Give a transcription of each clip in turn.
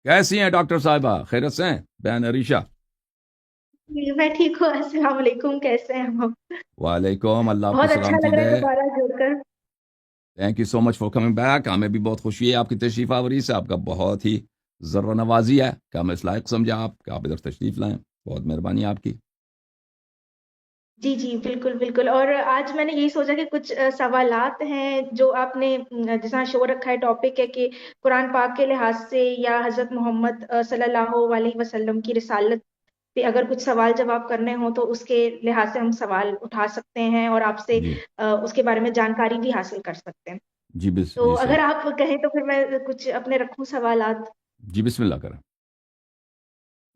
کیسی ہیں ڈاکٹر صاحبہ؟ خیرت سے ہیں بہن عریشہ؟ جی میں ٹھیک ہوں، السلام علیکم، کیسے ہیں آپ؟ وعلیکم، اللہ آپ کو بہت اچھا سلامتی لگ رہا دے۔ ہے دوبارہ جڑ کر۔ Thank you so much for coming back, ہمیں بھی بہت خوشی ہے آپ کی تشریف آوری سے، آپ کا بہت ہی ذرہ نوازی ہے کہ ہم اس لائق سمجھا آپ کہ آپ ادھر تشریف لائیں، بہت مہربانی آپ کی۔ جی جی بالکل بالکل، اور آج میں نے یہی سوچا کہ کچھ سوالات ہیں جو آپ نے جیسا شو رکھا ہے، ٹاپک ہے کہ قرآن پاک کے لحاظ سے یا حضرت محمد صلی اللہ علیہ وسلم کی رسالت پہ اگر کچھ سوال جواب کرنے ہوں تو اس کے لحاظ سے ہم سوال اٹھا سکتے ہیں اور آپ سے جی اس کے بارے میں جانکاری بھی حاصل کر سکتے ہیں۔ جی جی تو صحیح، اگر آپ کہیں تو پھر میں کچھ اپنے رکھوں سوالات۔ جی بسم اللہ کریں۔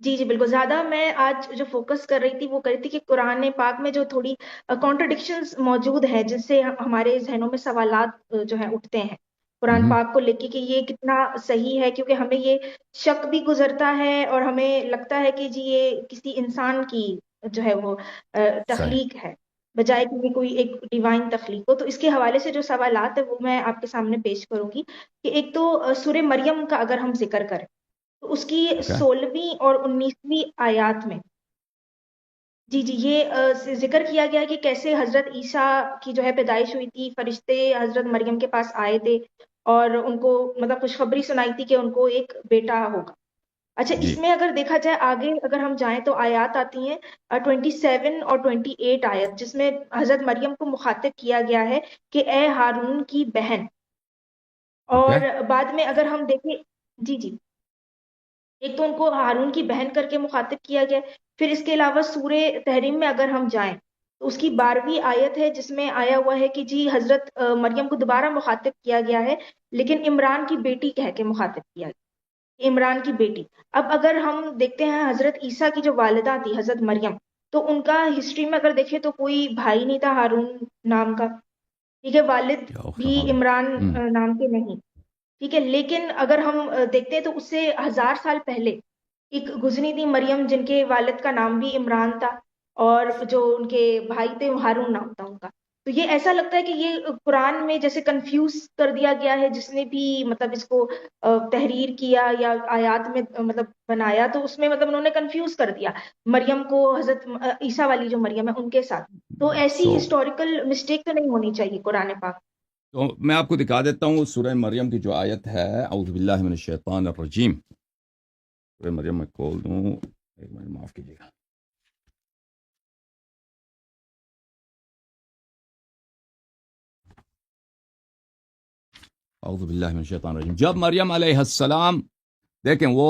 جی جی بالکل، زیادہ میں آج جو فوکس کر رہی تھی وہ کر رہی تھی کہ قرآن پاک میں جو تھوڑی کانٹرڈکشنز موجود ہے جن سے ہمارے ذہنوں میں سوالات جو ہیں اٹھتے ہیں قرآن ہوں، پاک کو لے کے کہ یہ کتنا صحیح ہے، کیونکہ ہمیں یہ شک بھی گزرتا ہے اور ہمیں لگتا ہے کہ جی یہ کسی انسان کی جو ہے وہ صحیح، تخلیق ہے، بجائے کہ یہ کوئی ایک ڈیوائن تخلیق ہو۔ تو اس کے حوالے سے جو سوالات ہیں وہ میں آپ کے سامنے پیش کروں گی کہ ایک تو سورہ مریم کا اگر ہم ذکر کریں تو اس کی اوکے، 16ویں اور 19ویں آیات میں جی جی یہ ذکر کیا گیا ہے کہ کیسے حضرت عیسیٰ کی جو ہے پیدائش ہوئی تھی، فرشتے حضرت مریم کے پاس آئے تھے اور ان کو مطلب خوشخبری سنائی تھی کہ ان کو ایک بیٹا ہوگا۔ اچھا، اس جی میں اگر دیکھا جائے آگے اگر ہم جائیں تو آیات آتی ہیں 27 اور 28 آیت، جس میں حضرت مریم کو مخاطب کیا گیا ہے کہ اے ہارون کی بہن، اوکے، اور بعد میں اگر ہم دیکھیں جی جی ایک تو ان کو ہارون کی بہن کر کے مخاطب کیا گیا ہے، پھر اس کے علاوہ سورہ تحریم میں اگر ہم جائیں تو اس کی 12ویں آیت ہے جس میں آیا ہوا ہے کہ جی حضرت مریم کو دوبارہ مخاطب کیا گیا ہے، لیکن عمران کی بیٹی کہہ کے مخاطب کیا گیا، عمران کی بیٹی۔ اب اگر ہم دیکھتے ہیں حضرت عیسیٰ کی جو والدہ تھی حضرت مریم، تو ان کا ہسٹری میں اگر دیکھیں تو کوئی بھائی نہیں تھا ہارون نام کا، ٹھیک ہے، والد یا اخت بھی ہارون، عمران ہوں، نام کے نہیں، ٹھیک ہے۔ لیکن اگر ہم دیکھتے ہیں تو اس سے 1000 سال پہلے ایک گزری تھی مریم جن کے والد کا نام بھی عمران تھا، اور جو ان کے بھائی تھے وہ ہارون نام تھا ان کا۔ تو یہ ایسا لگتا ہے کہ یہ قرآن میں جیسے کنفیوز کر دیا گیا ہے، جس نے بھی مطلب اس کو تحریر کیا یا آیات میں مطلب بنایا تو اس میں مطلب انہوں نے کنفیوز کر دیا مریم کو حضرت عیسیٰ والی جو مریم ہے ان کے ساتھ۔ تو سو ایسی ہسٹوریکل مسٹیک تو نہیں ہونی چاہیے قرآن پاک۔ تو میں آپ کو دکھا دیتا ہوں سورہ مریم کی جو آیت ہے، اعوذ باللہ من الشیطان الرجیم۔ سورہ مریم میں کھول دوں، ایک منٹ معاف کیجیے گا۔ اعوذ باللہ من الشیطان الرجیم۔ جب مریم علیہ السلام، دیکھیں وہ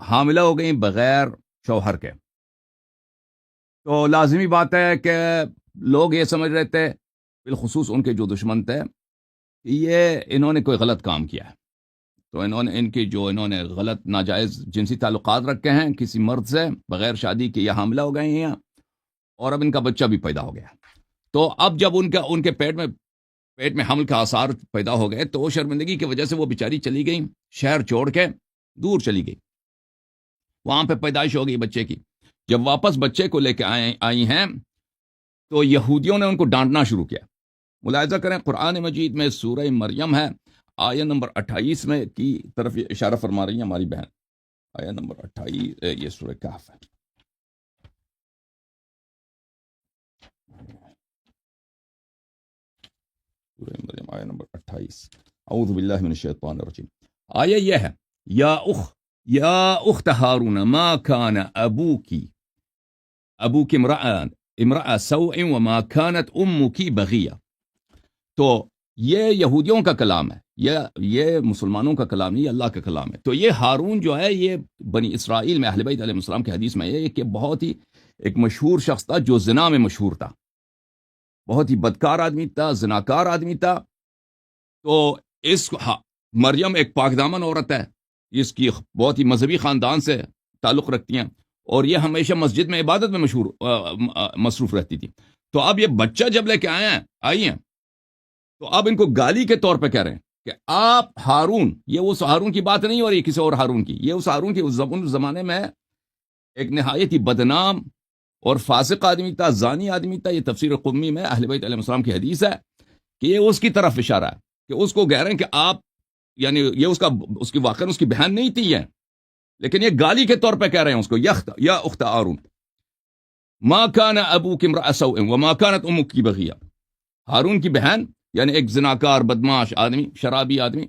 حاملہ ہو گئیں بغیر شوہر کے، تو لازمی بات ہے کہ لوگ یہ سمجھ رہے تھے، بالخصوص ان کے جو دشمن تھے، کہ یہ انہوں نے کوئی غلط کام کیا ہے، تو انہوں نے غلط ناجائز جنسی تعلقات رکھے ہیں کسی مرد سے بغیر شادی کے، یہ حاملہ ہو گئے ہیں اور اب ان کا بچہ بھی پیدا ہو گیا۔ تو اب جب ان کے پیٹ میں حمل کا آثار پیدا ہو گئے تو وہ شرمندگی کی وجہ سے وہ بیچاری چلی گئی، شہر چھوڑ کے دور چلی گئی، وہاں پہ پیدائش ہو گئی بچے کی۔ جب واپس بچے کو لے کے آئی ہیں تو یہودیوں نے ان کو ڈانٹنا شروع کیا۔ ملاحظہ کریں قرآن مجید میں سورہ مریم ہے، آیت نمبر 28 میں کی طرف یہ اشارہ فرما رہی ہیں ہماری بہن، آیت نمبر 28، یہ سورہ کہف ہے، سورہ مریم آیت نمبر 28، اعوذ باللہ من الشیطان الرجیم۔ آیت یہ ہے، یا اخت ہارون ما کان ابوک امرأ سوء وما كانت امک بغیہ۔ تو یہ یہودیوں کا کلام ہے، یہ مسلمانوں کا کلام نہیں، یہ اللہ کا کلام ہے۔ تو یہ ہارون جو ہے، یہ بنی اسرائیل میں اہل بیت علیہ السلام کی حدیث میں یہ کہ بہت ہی ایک مشہور شخص تھا جو زنا میں مشہور تھا، بہت ہی بدکار آدمی تھا، زناکار آدمی تھا۔ تو مریم ایک پاک دامن عورت ہے، اس کی بہت ہی مذہبی خاندان سے تعلق رکھتی ہیں، اور یہ ہمیشہ مسجد میں عبادت میں مصروف رہتی تھی۔ تو اب یہ بچہ جب لے کے آئی ہیں تو اب ان کو گالی کے طور پہ کہہ رہے ہیں کہ آپ ہارون، یہ اس ہارون کی بات نہیں ہو رہی کسی اور ہارون کی، یہ اس ہارون کی اس زمانے میں ایک نہایت ہی بدنام اور فاسق آدمی تھا، زانی آدمی تھا۔ یہ تفسیر قمی میں اہل بیت علیہ السلام کی حدیث ہے کہ یہ اس کی طرف اشارہ ہے، کہ اس کو کہہ رہے ہیں کہ آپ، یعنی یہ اس کی واقعاً اس کی بہن نہیں تھی، لیکن یہ گالی کے طور پہ کہہ رہے ہیں اس کو، یا اخت ہارون ما کان ابوک امرأ سوء وما کانت امک بغیہ. ہارون کی بہن یعنی ایک زناکار بدماش آدمی، شرابی آدمی،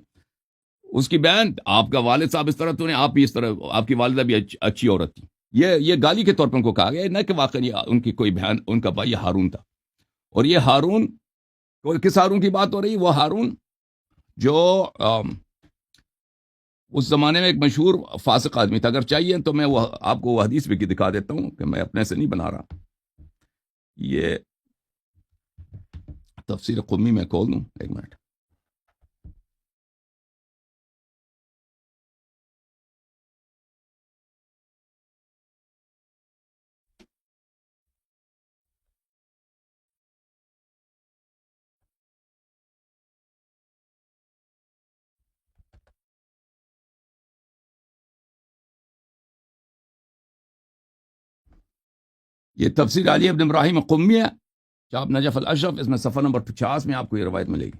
اس کی بہن، آپ کا والد صاحب اس طرح تو نہیں، آپ بھی اس طرح، آپ کی والدہ بھی اچھی عورت تھی. یہ گالی کے طور پر ان کو کہا گیا، نہ کہ واقعی ان کی کوئی بہن، ان کا بھائی ہارون تھا. اور یہ ہارون، کس ہارون کی بات ہو رہی؟ وہ ہارون جو اس زمانے میں ایک مشہور فاسق آدمی تھا. اگر چاہیے تو میں وہ آپ کو وہ حدیث بھی دکھا دیتا ہوں کہ میں اپنے سے نہیں بنا رہا. یہ تفسیر قمی میں کھول دوں، ایک منٹ. یہ تفسیر علی ابن ابراہیم قمی ہے، چاپ نجف الاشرف، اس میں صفحہ نمبر 50 میں آپ کو یہ روایت ملے گی.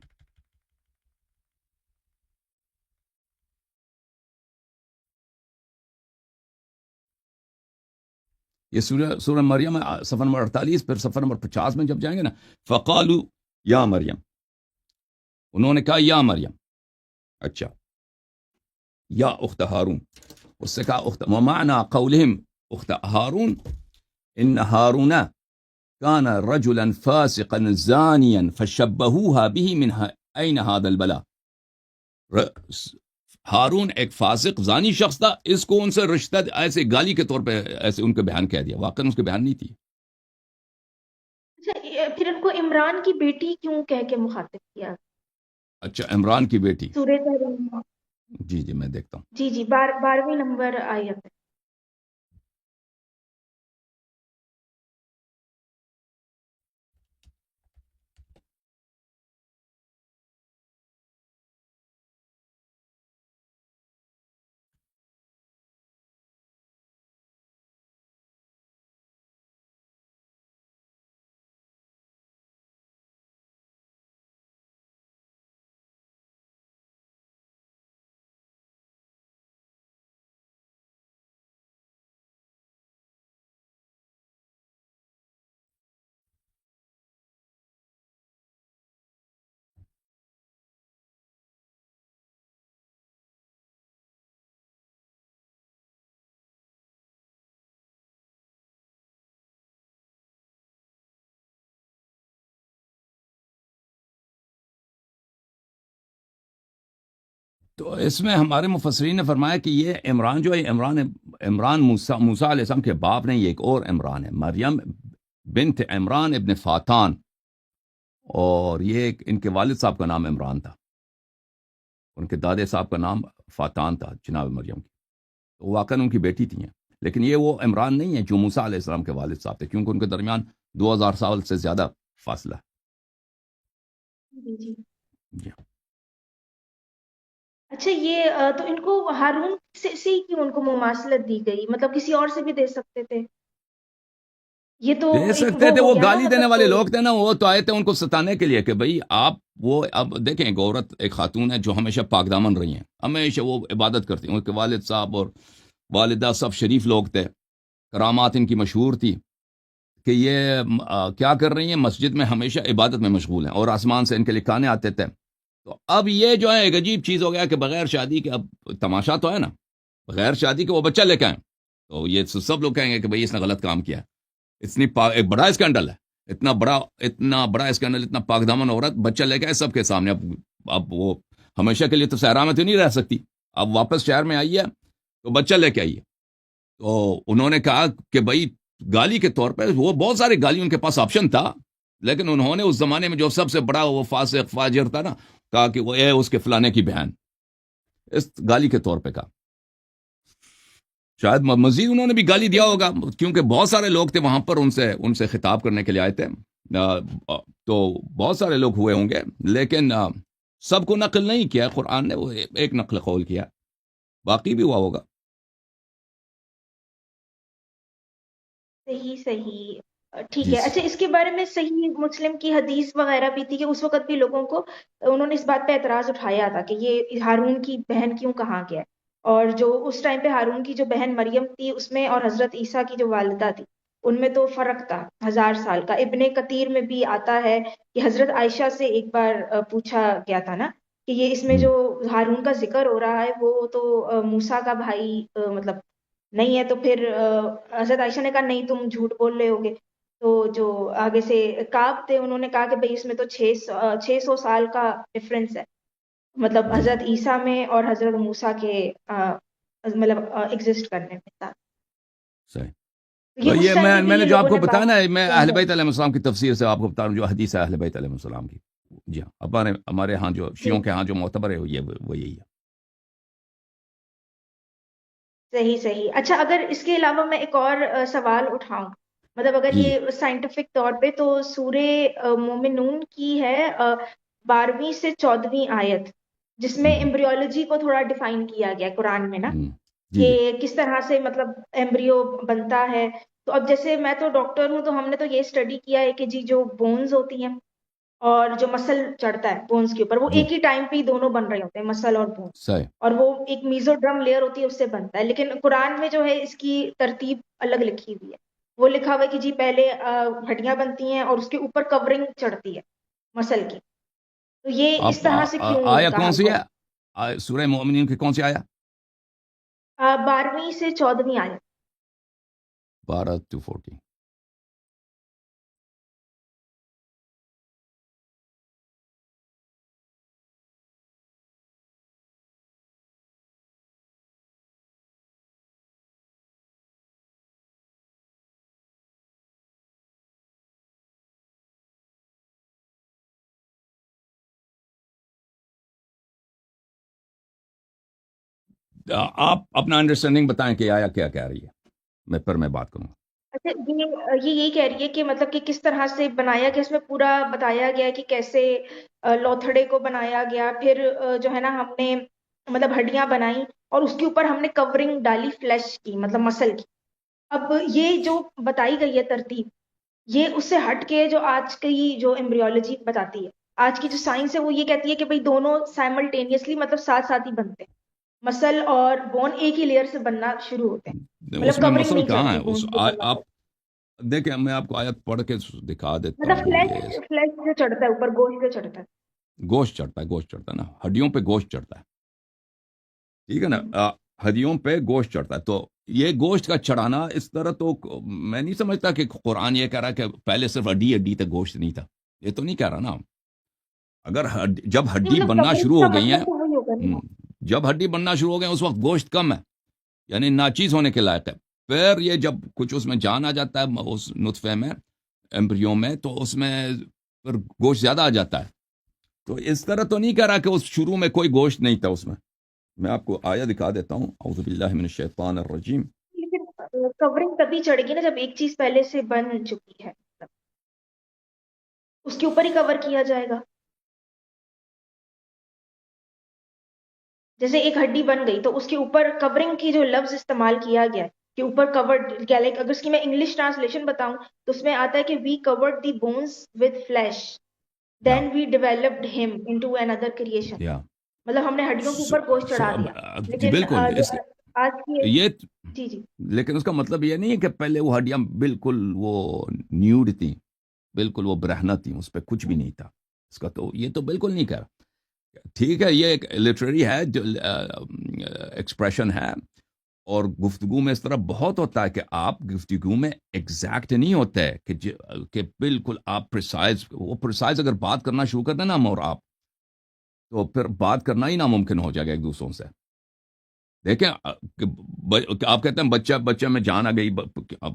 یہ سورہ مریم صفحہ نمبر 48، پھر صفحہ نمبر 50 میں جب جائیں گے نا، فقالو یا مریم، انہوں نے کہا یا مریم. اچھا، یا اخت ہارون، اس سے کہا اخت. ومعنى قولهم اخت ہارون ان ہارون كان رجلا فاسقا زانيا فشبهوها به من اين هذا البلاء. ہارون ایک فاسق زانی شخص تھا، اس کو ان سے رشتہ ایسے گالی کے طور پہ ایسے ان کے بہن کہہ دیا، واقعا اس کے بہن نہیں تھی. اچھا، پھر ان کو عمران کی بیٹی کیوں کہہ کے مخاطب کیا؟ اچھا، عمران کی بیٹی، سورہ تحریم میں۔ جی میں دیکھتا ہوں. جی 12ویں نمبر آیت ہے۔ تو اس میں ہمارے مفسرین نے فرمایا کہ یہ عمران جو ہے، عمران موسیٰ علیہ السلام کے باپ نہیں، یہ ایک اور عمران ہے، مریم بنت عمران ابن فاتان، اور یہ ان کے والد صاحب کا نام عمران تھا، ان کے دادے صاحب کا نام فاتان تھا جناب مریم کی. تو واقعا ان کی بیٹی تھی ہیں، لیکن یہ وہ عمران نہیں ہے جو موسیٰ علیہ السلام کے والد صاحب تھے، کیونکہ ان کے درمیان 2000 سال سے زیادہ فاصلہ ہے. جی جی. اچھا، یہ تو ان کو ہارون سے ہی کیوں ان کو مماثلت دی گئی؟ مطلب کسی اور سے بھی دے سکتے تھے، یہ تو دے ایک سکتے تھے، ہو وہ گیا نا، گالی دینے مطلب والے تو لوگ تھے نا، وہ تو آئے تھے ان کو ستانے کے لیے کہ بھئی آپ وہ. اب دیکھیں، ایک عورت، ایک خاتون ہے جو ہمیشہ پاک دامن رہی ہیں، ہمیشہ وہ عبادت کرتی ہیں، ان کے والد صاحب اور والدہ سب شریف لوگ تھے، کرامات ان کی مشہور تھی کہ یہ کیا کر رہی ہیں، مسجد میں ہمیشہ عبادت میں مشغول ہیں، اور آسمان سے ان کے لکھانے آتے تھے. تو اب یہ جو ہے ایک عجیب چیز ہو گیا کہ بغیر شادی کے، اب تماشا تو ہے نا، بغیر شادی کے وہ بچہ لے کے آئیں، تو یہ سب لوگ کہیں گے کہ بھئی اس نے غلط کام کیا. ایک بڑا اسکینڈل ہے، اتنا بڑا اسکینڈل، اتنا پاک دامن عورت بچہ لے کے آئے سب کے سامنے. اب وہ ہمیشہ کے لیے تو صحرا میں تو نہیں رہ سکتی، اب واپس شہر میں آئی ہے تو بچہ لے کے آئیے. تو انہوں نے کہا کہ بھئی گالی کے طور پہ، وہ بہت سارے گالی ان کے پاس آپشن تھا، لیکن انہوں نے اس زمانے میں جو سب سے بڑا وہ فاسق فاجر تھا نا، کہا کہ وہ اس کے فلانے کی بہن، اس گالی کے طور پہ کہا. شاید مزید انہوں نے بھی گالی دیا ہوگا، کیونکہ بہت سارے لوگ تھے وہاں پر، ان سے خطاب کرنے کے لیے آئے تھے، تو بہت سارے لوگ ہوئے ہوں گے، لیکن سب کو نقل نہیں کیا قرآن نے، وہ ایک نقل قول کیا، باقی بھی ہوا ہوگا. صحیح ٹھیک جی. ہے. اچھا، اس کے بارے میں صحیح مسلم کی حدیث وغیرہ بھی تھی کہ اس وقت بھی لوگوں کو، انہوں نے اس بات پہ اعتراض اٹھایا تھا کہ یہ ہارون کی بہن کیوں کہا گیا ہے. اور جو اس ٹائم پہ ہارون کی جو بہن مریم تھی اس میں اور حضرت عیسیٰ کی جو والدہ تھی ان میں تو فرق تھا 1000 سال کا. ابن کثیر میں بھی آتا ہے کہ حضرت عائشہ سے ایک بار پوچھا گیا تھا نا کہ یہ اس میں جو ہارون کا ذکر ہو رہا ہے وہ تو موسیٰ کا بھائی مطلب نہیں ہے. تو پھر حضرت عائشہ نے کہا نہیں تم جھوٹ بول رہے ہوگے. تو جو آگے سے کعب تھے انہوں نے کہا کہ بھئی اس میں تو 600 سال کا ڈفرنس ہے مطلب جی حضرت عیسیٰ میں اور حضرت موسیٰ کے مطلب ایگزسٹ کرنے میں تھا. صحیح. یہ اس یہ ٹائم پہ بھی میں نے یہ جو آپ لوگوں کو نے بتایا بات نا میں اہل سمجھا. بیت علیہ السلام کی تفسیر سے آپ کو بتا رہا ہوں جو حدیث ہے اہل بیت علیہ السلام کی. جی ہاں ہمارے ہاں جو جی شیعوں کے ہاں جو معتبر ہے وہ یہی ہے. صحیح صحیح. اچھا اگر اس کے علاوہ میں ایک اور سوال اٹھاؤں مطلب اگر جی جی یہ سائنٹیفک طور پہ تو سورہ مومنون کی ہے 12ویں سے 14ویں آیت جس میں ہوں، ایمبریولوجی کو تھوڑا ڈیفائن کیا گیا قرآن میں نا ہوں، جی کہ جی کس طرح سے مطلب ایمبریو بنتا ہے. تو اب جیسے میں تو ڈاکٹر ہوں تو ہم نے تو یہ اسٹڈی کیا ہے کہ جی جو بونز ہوتی ہیں اور جو مسل چڑھتا ہے بونز کے اوپر وہ جی ایک ہی ٹائم پہ ہی دونوں بن رہے ہوتے ہیں مسل اور بون صحیح. اور وہ ایک میزو ڈرم لیئر ہوتی ہے اس سے بنتا ہے. لیکن قرآن میں جو ہے اس کی ترتیب الگ لکھی ہوئی ہے. وہ لکھا ہوا ہے کہ جی پہلے ہڈیاں بنتی ہیں اور اس کے اوپر کورنگ چڑھتی ہے مسل کی. تو یہ اس آپ طرح سے کیوں آیا کہا کون سی گیا؟ ہے سورہ مومنین کی کون سی آیا 12ویں سے 14ویں آیت. 12 to 14. آپ اپنا انڈرسٹینڈنگ بتائیں کہ آیا کیا کہہ رہی ہے پھر میں بات کروں گا. اچھا یہ یہی کہہ رہی ہے کہ مطلب کہ کس طرح سے بنایا گیا اس میں پورا بتایا گیا ہے کہ کیسے لوتھڑے کو بنایا گیا. پھر جو ہے نا ہم نے مطلب ہڈیاں بنائی اور اس کے اوپر ہم نے کورنگ ڈالی فلیش کی مطلب مسل کی. اب یہ جو بتائی گئی ہے ترتیب یہ اس سے ہٹ کے جو آج کی جو ایمبریولوجی بتاتی ہے آج کی جو سائنس ہے وہ یہ کہتی ہے کہ بھئی دونوں سائملٹینیسلی مطلب ساتھ ساتھ ہی بنتے ہیں. مسل اور بون ایک ہی لیئر سے بننا شروع ہوتے ہیں اس مطلب میں کورنگ مسل نہیں کہاں چڑھتی ہے بون کے اوپر آپ دیکھیں میں آپ کو آیت پڑھ کے دکھا دیتا مطلب ہوں. فلیش یہ فلیش جو چڑھتا ہے اوپر گوشت جو چڑھتا ہے. گوشت چڑھتا ہے نا ہڈیوں پہ گوشت چڑھتا ہے. ٹھیک ہے نا ہڈیوں پہ گوشت چڑھتا ہے. تو یہ گوشت کا چڑھانا اس طرح تو میں نہیں سمجھتا کہ قرآن یہ کہہ رہا کہ پہلے صرف ہڈی تک گوشت نہیں تھا. یہ تو نہیں کہہ رہا نا. اگر جب نہیں ہڈی مطلب بننا کورنگ شروع کا ہو گئی ہیں مطلب تو وہی ہوگا نا. جب ہڈی بننا شروع ہو گئے اس وقت گوشت کم ہے یعنی ناچیز ہونے کے لائق ہے. پھر یہ جب کچھ اس میں جان آ جاتا ہے اس نطفے میں ایمبریو میں تو اس میں پھر گوشت زیادہ آ جاتا ہے. تو اس طرح تو نہیں کہہ رہا کہ اس شروع میں کوئی گوشت نہیں تھا اس میں آپ کو آیا دکھا دیتا ہوں. اعوذ باللہ من الشیطان الرجیم. لیکن کورنگ تبھی چڑھے گی نا جب ایک چیز پہلے سے بن چکی ہے اس کے اوپر ہی کور کیا جائے گا. جیسے ایک ہڈی بن گئی تو اس کے اوپر کورنگ کی جو لفظ استعمال کیا گیا ہے کہ اوپر کورڈ کیا لائک اگر اس کی میں انگلش ٹرانسلیشن بتاؤں تو اس میں آتا ہے کہ وی کورڈ دی بونز ود فلیش یا دین وی ڈیولپڈ ہم انٹو another کریشن. یا مطلب ہم نے ہڈیوں کے اوپر گوشت چڑھا دیا. جی لیکن بالکل جو آج کی یہ جی جی لیکن اس کا مطلب یہ نہیں ہے کہ پہلے وہ ہڈیاں بالکل وہ نیوڈ تھیں بالکل وہ برہنہ تھیں اس پہ کچھ بھی نہیں تھا. اس کا تو یہ تو بالکل نہیں کہہ رہا. ٹھیک ہے یہ ایک لٹریری ہے جو ایکسپریشن ہے اور گفتگو میں اس طرح بہت ہوتا ہے کہ آپ گفتگو میں ایگزیکٹ نہیں ہوتے کہ بالکل آپ پرسائز اگر بات کرنا شروع کر دیں نا ہم اور آپ تو پھر بات کرنا ہی ناممکن ہو جائے گا ایک دوسروں سے. دیکھیں آپ کہتے ہیں بچے میں جان آ گئی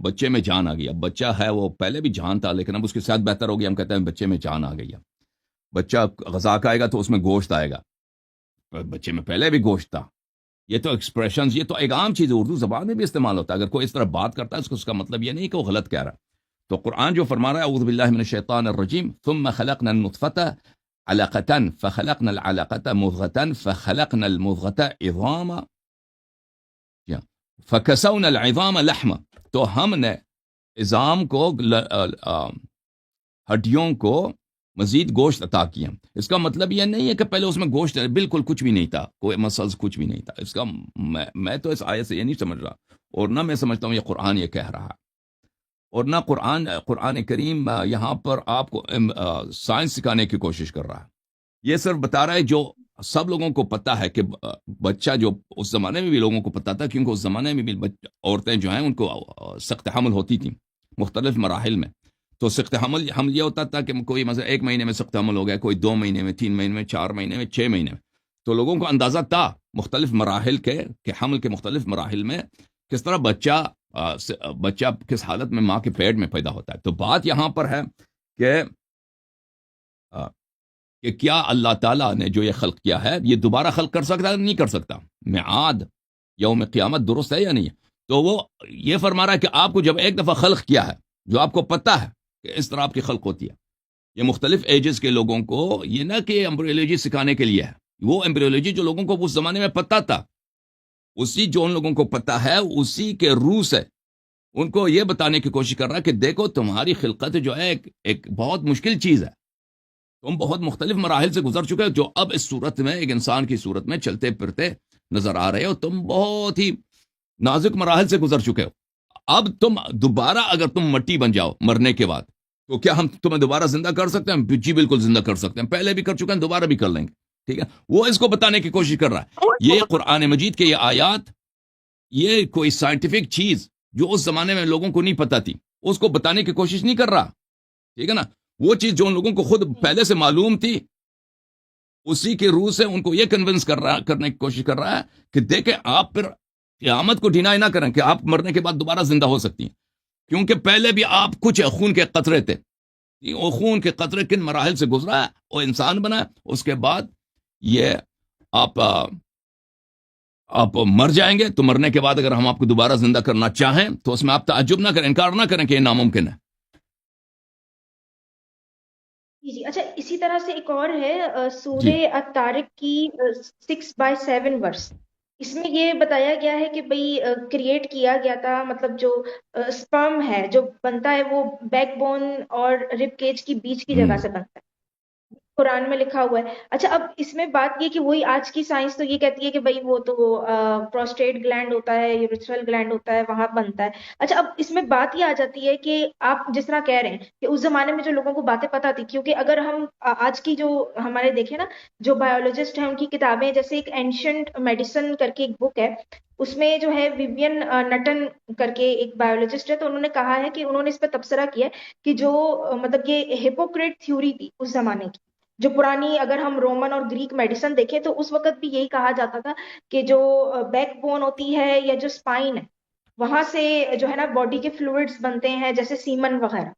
بچے میں جان آ گئی. اب بچہ ہے وہ پہلے بھی جان تھا لیکن اب اس کی صحت بہتر ہوگی ہم کہتے ہیں بچے میں جان آ گئی ہے. بچہ غذا کھائے گا تو اس میں گوشت آئے گا. بچے میں پہلے بھی گوشت تھا. یہ تو ایکسپریشنز یہ تو ایک عام چیز ہے اردو زبان میں بھی استعمال ہوتا ہے. اگر کوئی اس طرح بات کرتا ہے اس کا مطلب یہ نہیں کہ وہ غلط کہہ رہا ہے. تو قرآن جو فرما رہا ہے اعوذ باللہ من الشیطان الرجیم ثم خلقنا النطفة علقة فخلقنا العلقة مضغة فخلقنا المضغة عظاما فكسونا العظام لحما. تو ہم نے عظام کو ہڈیوں کو مزید گوشت عطا کیا. اس کا مطلب یہ نہیں ہے کہ پہلے اس میں گوشت بالکل کچھ بھی نہیں تھا, کوئی مسلز کچھ بھی نہیں تھا. اس کا میں تو اس آیت سے یہ نہیں سمجھ رہا, اور نہ میں سمجھتا ہوں یہ قرآن یہ کہہ رہا ہے, اور نہ قرآن کریم یہاں پر آپ کو سائنس سکھانے کی کوشش کر رہا ہے. یہ صرف بتا رہا ہے جو سب لوگوں کو پتا ہے کہ بچہ, جو اس زمانے میں بھی لوگوں کو پتا تھا, کیونکہ اس زمانے میں بھی عورتیں جو ہیں ان کو سخت حمل ہوتی تھیں مختلف مراحل میں. تو سخت حمل یہ ہوتا تھا کہ کوئی مثلا 1 مہینے میں سخت حمل ہو گیا, کوئی 2 مہینے میں, 3 مہینے میں, 4 مہینے میں, 6 مہینے میں. تو لوگوں کو اندازہ تھا مختلف مراحل کے کہ حمل کے مختلف مراحل میں کس طرح بچہ کس حالت میں ماں کے پیٹ میں پیدا ہوتا ہے. تو بات یہاں پر ہے کہ کیا اللہ تعالیٰ نے جو یہ خلق کیا ہے یہ دوبارہ خلق کر سکتا ہے؟ نہیں کر سکتا. میعاد یوم قیامت درست ہے یا نہیں ہے؟ تو وہ یہ فرما رہا ہے کہ آپ کو جب ایک دفعہ خلق کیا ہے, جو آپ کو پتا ہے کہ اس طرح آپ کی خلق ہوتی ہے, یہ مختلف ایجز کے لوگوں کو, یہ نہ کہ ایمبریولوجی سکھانے کے لیے ہے, وہ ایمبریولوجی جو لوگوں کو اس زمانے میں پتا تھا, اسی جو ان لوگوں کو پتا ہے اسی کے روح سے ان کو یہ بتانے کی کوشش کر رہا ہے کہ دیکھو تمہاری خلقت جو ہے ایک بہت مشکل چیز ہے, تم بہت مختلف مراحل سے گزر چکے ہو, جو اب اس صورت میں ایک انسان کی صورت میں چلتے پھرتے نظر آ رہے ہو. تم بہت ہی نازک مراحل سے گزر چکے ہو. اب تم دوبارہ اگر تم مٹی بن جاؤ مرنے کے بعد, تو کیا ہم تمہیں دوبارہ زندہ کر سکتے ہیں؟ جی بالکل زندہ کر سکتے ہیں, پہلے بھی کر چکے ہیں, دوبارہ بھی کر لیں گے. ٹھیک ہے, وہ اس کو بتانے کی کوشش کر رہا ہے. یہ قرآن مجید کے یہ آیات, یہ کوئی سائنٹیفک چیز جو اس زمانے میں لوگوں کو نہیں پتا تھی اس کو بتانے کی کوشش نہیں کر رہا. ٹھیک ہے نا, وہ چیز جو ان لوگوں کو خود پہلے سے معلوم تھی, اسی کے روح سے ان کو یہ کنونس کرنے کی کوشش کر رہا ہے کہ دیکھیں آپ پھر قیامت کو ڈینائی نہ کریں کہ آپ مرنے کے بعد دوبارہ زندہ ہو سکتی ہیں, کیونکہ پہلے بھی آپ کچھ خون کے قطرے تھے. وہ خون کے قطرے کن مراحل سے گزرا ہے, وہ انسان بنا, اس کے بعد یہ آپ مر جائیں گے. تو مرنے کے بعد اگر ہم آپ کو دوبارہ زندہ کرنا چاہیں تو اس میں آپ تعجب نہ کریں, انکار نہ کریں کہ یہ ناممکن ہے. جی اچھا, اسی طرح سے ایک اور ہے جی سورہ الطارق کی 6/7 ورس. اس میں یہ بتایا گیا ہے کہ بھئی کریٹ کیا گیا تھا, مطلب جو سپرم ہے جو بنتا ہے وہ بیک بون اور رب کیج کی بیچ کی جگہ سے بنتا ہے, قرآن میں لکھا ہوا ہے. اچھا, اب اس میں بات یہ کہ وہی آج کی سائنس تو یہ کہتی ہے کہ بھئی وہ تو پروسٹیٹ گلینڈ ہوتا ہے, یوریتھرل گلینڈ ہوتا ہے, وہاں بنتا ہے. اچھا, اب اس میں بات یہ آ جاتی ہے کہ آپ جس طرح کہہ رہے ہیں کہ اس زمانے میں جو لوگوں کو باتیں پتہ تھی, کیونکہ اگر ہم آج کی جو ہمارے دیکھیں نا جو بایولوجسٹ ہیں ان کی کتابیں, جیسے ایک اینشنٹ میڈیسن کر کے ایک بک ہے, اس میں جو ہے ویوین نٹن کر کے ایک بایولوجسٹ ہے, تو انہوں نے کہا ہے کہ انہوں نے اس پہ تبصرہ کیا ہے کہ جو مطلب یہ ہپوکریٹ تھیوری تھی اس زمانے کی, جو پرانی, اگر ہم رومن اور گریک میڈیسن دیکھیں تو اس وقت بھی یہی کہا جاتا تھا کہ جو بیک بون ہوتی ہے یا جو سپائن ہے وہاں سے جو ہے نا باڈی کے فلوئڈز بنتے ہیں, جیسے سیمن وغیرہ.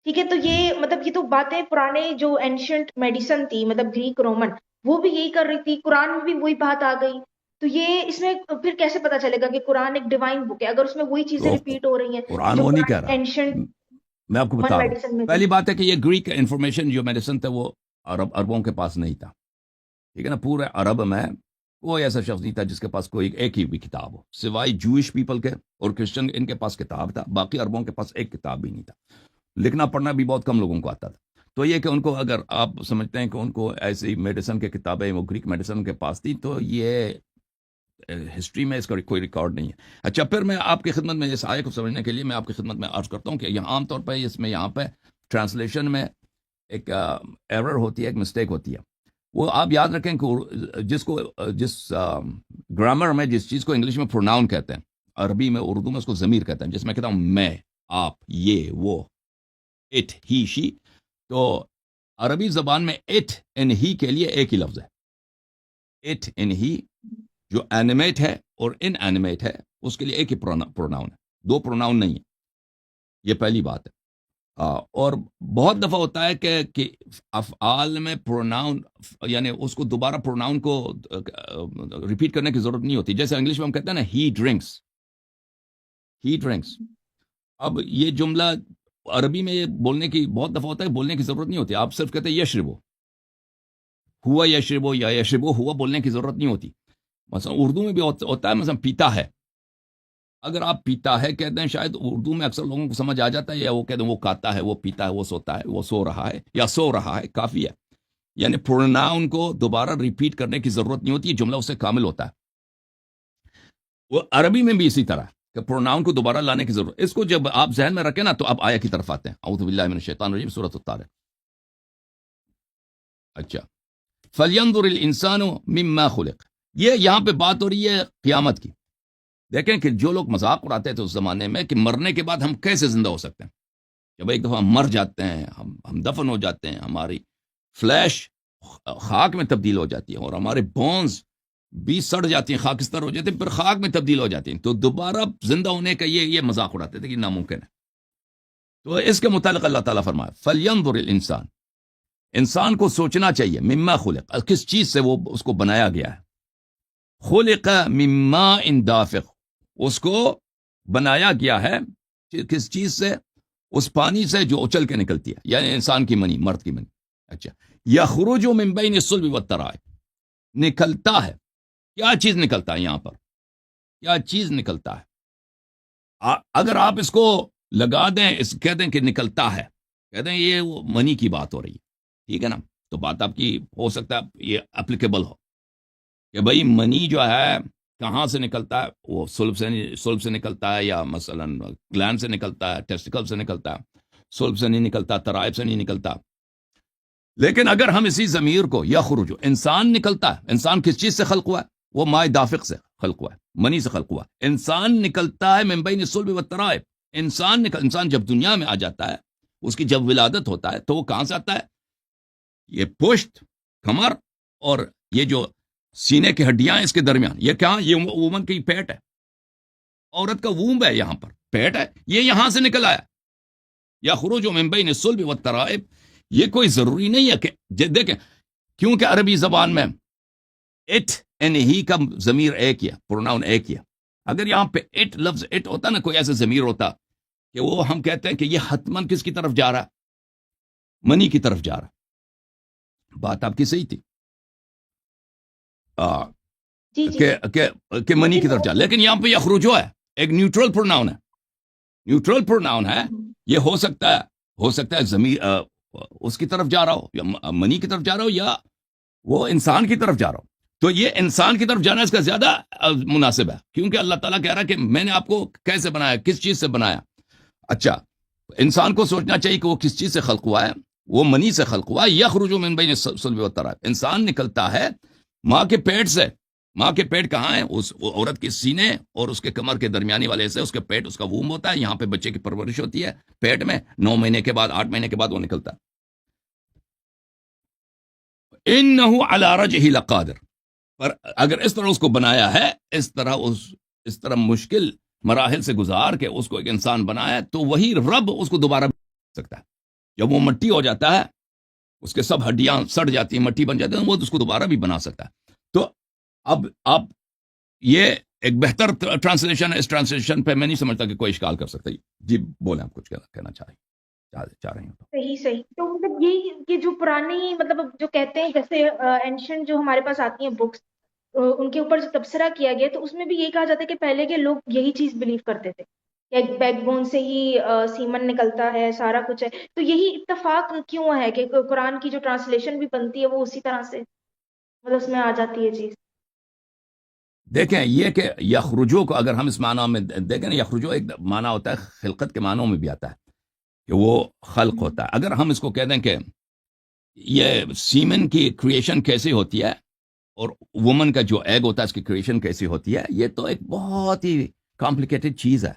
ٹھیک ہے, تو یہ مطلب یہ تو باتیں پرانے جو اینشنٹ میڈیسن تھی, مطلب گریک رومن, وہ بھی یہی کر رہی تھی, قرآن میں بھی وہی بات آ گئی. تو یہ اس میں پھر کیسے پتا چلے گا کہ قرآن ایک ڈیوائن بک ہے اگر اس میں وہی چیزیں تو ریپیٹ ہو رہی ہیں قرآن جو وہ نہیں کہہ پرانے رہا, اینشنٹ میں آپ کو بتا رہا ہوں. میڈیسن میں تھی. پہلی بات ہے کہ یہ گریک انفارمیشن جو میڈیسن تھا وہ عربوں کے پاس نہیں تھا. ٹھیک ہے نا, پورے عرب میں کوئی ایسا شخص نہیں تھا جس کے پاس کوئی ایک ہی بھی کتاب ہو, سوائے جوئش پیپل کے اور کرسچن, ان کے پاس کتاب تھا, باقی عربوں کے پاس ایک کتاب بھی نہیں تھا. لکھنا پڑھنا بھی بہت کم لوگوں کو آتا تھا. تو یہ کہ ان کو, اگر آپ سمجھتے ہیں کہ ان کو ایسی میڈیسن کی کتابیں وہ گریک میڈیسن کے پاس تھی, تو یہ ہسٹری میں اس کا کوئی ریکارڈ نہیں ہے. اچھا, پھر میں آپ کی خدمت میں اس آیے کو سمجھنے کے لیے میں آپ کی خدمت میں عرض کرتا ہوں کہ یہاں عام طور پہ اس میں یہاں پہ ٹرانسلیشن میں ایک ایرر ہوتی ہے, ایک مسٹیک ہوتی ہے. وہ آپ یاد رکھیں کہ جس گرامر میں جس چیز کو انگلش میں پروناؤن کہتے ہیں, عربی میں, اردو میں اس کو ضمیر کہتے ہیں. جس میں کہتا ہوں میں, آپ, یہ, وہ, اٹ, ہی, شی, تو عربی زبان میں اٹ ان ہی کے لیے ایک ہی لفظ ہے. اٹ ان ہی جو اینیمیٹ ہے اور ان اینیمیٹ ہے اس کے لیے ایک ہی پروناؤن ہے, دو پروناؤن نہیں ہے. یہ پہلی بات ہے. اور بہت دفعہ ہوتا ہے کہ افعال میں پروناؤن, یعنی اس کو دوبارہ پروناؤن کو ریپیٹ کرنے کی ضرورت نہیں ہوتی. جیسے انگلش میں ہم کہتے ہیں نا, ہی ڈرنکس, ہی ڈرنکس. اب یہ جملہ عربی میں یہ بولنے کی بہت دفعہ ہوتا ہے, بولنے کی ضرورت نہیں ہوتی. آپ صرف کہتے ہیں یشربو, ہوا یشربو یا یشربو ہوا, بولنے کی ضرورت نہیں ہوتی. مثلا اردو میں بھی ہوتا ہے, مثلا پیتا ہے. اگر آپ پیتا ہے کہتے ہیں، شاید اردو میں اکثر لوگوں کو سمجھ آ جاتا ہے، یا وہ کہتے ہیں وہ کھاتا ہے، وہ پیتا ہے، وہ سوتا ہے، وہ سو رہا ہے یا سو رہا ہے، کافی ہے. یعنی پروناؤن کو دوبارہ ریپیٹ کرنے کی ضرورت نہیں ہوتی، جملہ اس سے کامل ہوتا ہے. وہ عربی میں بھی اسی طرح کہ پروناؤن کو دوبارہ لانے کی ضرورت. اس کو جب آپ ذہن میں رکھیں نا تو آپ آیا کی طرف آتے ہیں. اعوذ باللہ من الشیطان الرجیم، سورۃ الطارق. اچھا، فَلْيَنْظُرِ الْإِنسَانُ مِمَّا خُلِقَ، یہ یہاں پہ بات ہو رہی ہے قیامت کی. دیکھیں کہ جو لوگ مذاق اڑاتے تھے اس زمانے میں کہ مرنے کے بعد ہم کیسے زندہ ہو سکتے ہیں. جب ایک دفعہ ہم مر جاتے ہیں، ہم دفن ہو جاتے ہیں، ہماری فلیش خاک میں تبدیل ہو جاتی ہے، اور ہمارے بونز بھی سڑ جاتی ہیں، خاکستر ہو جاتے ہیں، پھر خاک میں تبدیل ہو جاتی ہیں، تو دوبارہ زندہ ہونے کا یہ مذاق اڑاتے تھے کہ ناممکن ہے. تو اس کے متعلق اللہ تعالیٰ فرمایا فَلْيَنْظُرِ الْإِنسَانُ، انسان کو سوچنا چاہیے، مما خلق، کس چیز سے وہ اس کو بنایا گیا ہے. خلق من ماء دافق، اس کو بنایا گیا ہے کس چیز سے؟ اس پانی سے جو اچل کے نکلتی ہے، یعنی انسان کی منی، مرد کی منی. اچھا، یخرج من بین الصلب والترائب، نکلتا ہے. کیا چیز نکلتا ہے یہاں پر؟ کیا چیز نکلتا ہے؟ اگر آپ اس کو لگا دیں، کہہ دیں کہ نکلتا ہے، کہہ دیں یہ وہ منی کی بات ہو رہی ہے، ٹھیک ہے نا، تو بات آپ کی ہو سکتا ہے یہ اپلیکیبل ہو کہ بھئی منی جو ہے کہاں سے نکلتا ہے؟ وہ سلب سے نکلتا ہے، یا مثلا گلینڈ سے نکلتا ہے، ٹیسٹیکل سے نکلتا ہے، سلب سے نہیں نکلتا، ترائب سے نہیں نکلتا. لیکن اگر ہم اسی ضمیر کو یخرج، انسان نکلتا ہے، انسان کس چیز سے خلق ہوا ہے؟ وہ مائع دافق سے خلق ہوا ہے، منی سے خلق ہوا ہے. انسان نکلتا ہے من بین الصلب والترائب. انسان جب دنیا میں آ جاتا ہے، اس کی جب ولادت ہوتا ہے تو وہ کہاں سے آتا ہے؟ یہ پشت، کمر اور یہ جو سینے کی ہڈیاں اس کے درمیان، یہ کہاں؟ یہ وومن کی پیٹ ہے، عورت کا وومب ہے، یہاں پر پیٹ ہے، یہ یہاں سے نکل آیا. یخرج من بین الصلب والترائب. یہ کوئی ضروری نہیں ہے کہ دیکھیں، کیونکہ عربی زبان میں اٹ اینڈ ہی کا ضمیر ایک ہی ہے، پروناؤن ایک ہی ہے. اگر یہاں پہ اٹ لفظ اٹ ہوتا نا، کوئی ایسا ضمیر ہوتا کہ وہ ہم کہتے ہیں کہ یہ حتمن کس کی طرف جا رہا ہے؟ منی کی طرف جا رہا. بات آپ کی صحیح تھی جی جی. کہ منی کی طرف جا، لیکن یہاں پہ یخرجو ہے، ایک نیوٹرل پروناؤن ہے. نیوٹرل پروناؤن ہے، یہ ہو سکتا ہے ضمیر اس کی طرف جا رہا ہو، یا منی کی طرف جا رہا ہو، یا وہ انسان کی طرف جا رہا ہو. تو یہ انسان کی طرف جانا اس کا زیادہ مناسب ہے، کیونکہ اللہ تعالیٰ کہہ رہا ہے کہ میں نے آپ کو کیسے بنایا، کس چیز سے بنایا. اچھا، انسان کو سوچنا چاہیے کہ وہ کس چیز سے خلق ہوا ہے. وہ منی سے خلق ہوا ہے. یخرج من بین الصلب والترائب، انسان نکلتا ہے ماں کے پیٹ سے. ماں کے پیٹ کہاں ہے؟ اس عورت کے سینے اور اس کے کمر کے درمیانی والے سے اس کے پیٹ، اس کا ووم ہوتا ہے. یہاں پہ بچے کی پرورش ہوتی ہے پیٹ میں، 9 مہینے کے بعد، 8 مہینے کے بعد وہ نکلتا ہے. انہ علی رجعہ لقادر، پر اگر اس طرح اس کو بنایا ہے، اس طرح مشکل مراحل سے گزار کے اس کو ایک انسان بنایا ہے، تو وہی رب اس کو دوبارہ بنا سکتا ہے. جب وہ مٹی ہو جاتا ہے، اس کے سب ہڈیاں سڑ جاتی ہیں، مٹی بن جاتی ہیں، وہ اس کو دوبارہ بھی بنا سکتا ہے. تو اب آپ یہ ایک بہتر ٹرانسلیشن ہے، اس ٹرانسلیشن پہ میں نہیں سمجھتا کہ کوئی اشکال کر سکتا. جی بولیں، آپ کچھ کہنا چاہ رہے ہیں. صحیح. تو مطلب یہی کہ جو پرانی، مطلب جو کہتے ہیں جیسے اینشنٹ جو ہمارے پاس آتی ہیں بکس، ان کے اوپر جو تبصرہ کیا گیا تو اس میں بھی یہی کہا جاتا ہے کہ پہلے کے لوگ یہی چیز بلیو کرتے تھے کہ ایک بیک بون سے ہی سیمن نکلتا ہے، سارا کچھ ہے. تو یہی اتفاق کیوں ہے کہ قرآن کی جو ٹرانسلیشن بھی بنتی ہے وہ اسی طرح سے مطلب اس میں آ جاتی ہے چیز؟ دیکھیں، یہ کہ یخرجو کو اگر ہم اس معنی میں دیکھیں نا، یخرجو ایک معنی ہوتا ہے، خلقت کے معنوں میں بھی آتا ہے کہ وہ خلق ہوتا ہے. اگر ہم اس کو کہہ دیں کہ یہ سیمن کی کریشن کیسی ہوتی ہے اور وومن کا جو ایگ ہوتا ہے اس کی کریشن کیسی ہوتی ہے، یہ تو ایک بہت ہی کمپلیکیٹڈ چیز ہے.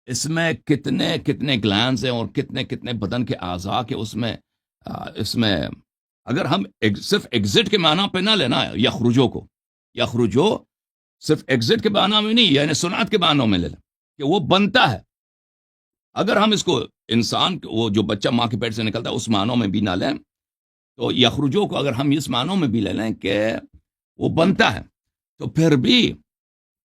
اس میں کتنے گلینڈز ہیں اور کتنے بدن کے اعضاء کے اس میں اگر ہم صرف ایگزٹ کے معنی پہ نہ لینا یخرجو کو، یخرجو صرف ایگزٹ کے معنی میں نہیں، یعنی صنعت کے معنوں میں لے لیں کہ وہ بنتا ہے. اگر ہم اس کو انسان، وہ جو بچہ ماں کے پیٹ سے نکلتا ہے، اس معنوں میں بھی نہ لیں، تو یخرجو کو اگر ہم اس معنوں میں بھی لے لیں کہ وہ بنتا ہے، تو پھر بھی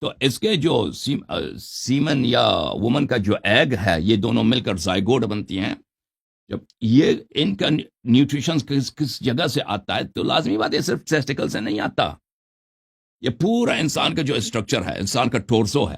تو اس کے جو سیمن یا وومن کا جو ایگ ہے، یہ دونوں مل کر زائگوٹ بنتی ہیں. جب یہ ان کا نیوٹریشن کس جگہ سے آتا ہے، تو لازمی بات ہے صرف ٹیسٹیکل سے نہیں آتا. یہ پورا انسان کا جو اسٹرکچر ہے، انسان کا ٹورسو ہے،